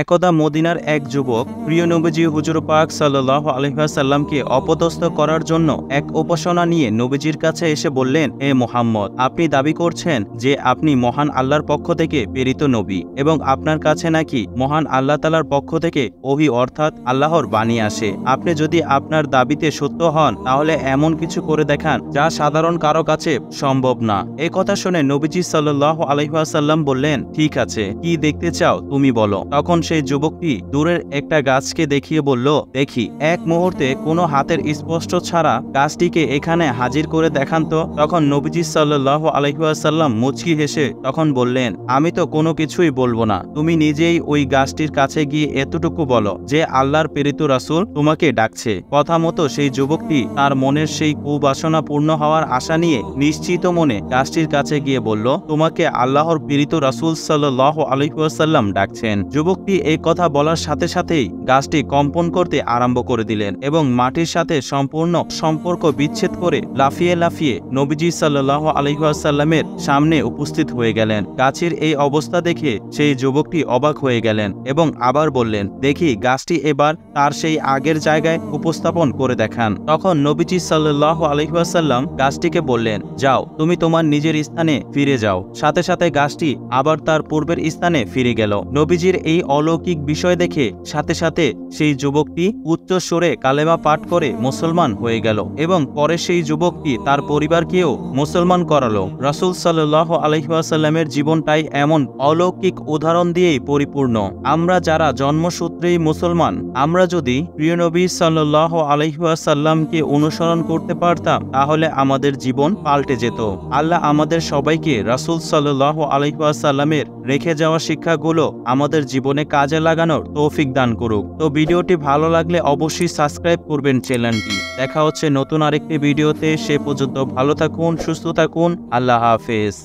একদা মদিনার এক যুবক প্রিয় নবীজি হুজুর পাক সাল্লাল্লাহু আলাইহি ওয়াসাল্লামকে অপদস্থ করার জন্য এক উপাসনা নিয়ে নবীজির কাছে এসে বললেন, হে মুহাম্মদ, আপনি দাবি করছেন যে আপনি মহান আল্লাহর পক্ষ থেকে প্রেরিত নবী এবং আপনার কাছে নাকি মহান আল্লাহ তাআলার পক্ষ থেকে ওহী অর্থাৎ আল্লাহর বাণী আসে। আপনি যদি আপনার দাবিতে সত্য হন তাহলে এমন কিছু করে দেখান যা সাধারণ কারো কাছে সম্ভব না। এই কথা শুনে নবীজি সাল্লাল্লাহু আলাইহি ওয়াসাল্লাম বললেন, ঠিক আছে, কি দেখতে চাও তুমি বলো। তখন সেই যুবকটি দূরের একটা গাছকে দেখিয়ে বলল, দেখি। এক মুহূর্তে কোনো হাতের স্পষ্ট ছাড়া গাছটিকে এখানে হাজির করে দেখান তো। তখন নবীজি সাল্লাল্লাহু আলাইহি ওয়াসাল্লাম মুচকি হেসে তখন বললেন, আমি তো কোনো কিছুই বলবো না, তুমি নিজেই ওই গাছটির কাছে গিয়ে এতটুকু বলো যে আল্লাহর প্রেরিত রাসূল তোমাকে ডাকছে। কথা মতো সেই যুবকটি তার মনের সেই কুবাসনা পূর্ণ হওয়ার আশা নিয়ে নিশ্চিত মনে গাছটির কাছে গিয়ে বলল, তোমাকে আল্লাহর প্রেরিত রাসূল সাল্লাল্লাহু আলাইহি ওয়াসাল্লাম ডাকছেন। যুবকটি এই কথা বলার সাথে সাথেই গাছটি কম্পন করতে আরম্ভ করে দিলেন এবং মাটির সাথে সম্পূর্ণ সম্পর্ক বিচ্ছেদ করে লাফিয়ে লাফিয়ে নবীজি সাল্লাল্লাহু আলাইহি ওয়াসাল্লামের সামনে উপস্থিত হয়ে গেলেন। গাছের এই অবস্থা দেখে সেই যুবকটি অবাক হয়ে গেলেন এবং আবার বললেন, দেখি গাছটি এবার তার সেই আগের জায়গায় উপস্থাপন করে দেখান। তখন নবীজি সাল্লাল্লাহু আলাইহি ওয়াসাল্লাম গাছটিকে বললেন, যাও, তুমি তোমার নিজের স্থানে ফিরে যাও। সাথে সাথে গাছটি আবার তার পূর্বের স্থানে ফিরে গেল। নবীজির এই অলৌকিক বিষয় দেখে সাথে সাথে সেই যুবকটি উচ্চ স্বরে কালেমা পাঠ করে মুসলমান হয়ে গেল এবং পরে সেই যুবকটি তার পরিবারকেও মুসলমান করালো। রাসূল সাল্লাল্লাহু আলাইহি ওয়াসাল্লামের জীবনটাই এমন অলৌকিক উদাহরণ দিয়েই পরিপূর্ণ। আমরা যারা জন্মসূত্রেই মুসলমান, আমরা যদি প্রিয় নবী সাল্লাল্লাহু আলাইহি ওয়াসাল্লামকে অনুসরণ করতে পারতাম তাহলে আমাদের জীবন পাল্টে যেত। আল্লাহ আমাদের সবাইকে রাসূল সাল্লাল্লাহু আলাইহি ওয়াসাল্লামের রেখে যাওয়া শিক্ষাগুলো আমাদের জীবনে কাজে লাগানোর তৌফিক দান করুক। তো ভিডিওটি ভালো লাগলে অবশ্যই সাবস্ক্রাইব করবেন চ্যানেলটি। দেখা হচ্ছে নতুন আরেকটি ভিডিওতে। সে পর্যন্ত ভালো থাকুন, সুস্থ থাকুন। আল্লাহ হাফেজ।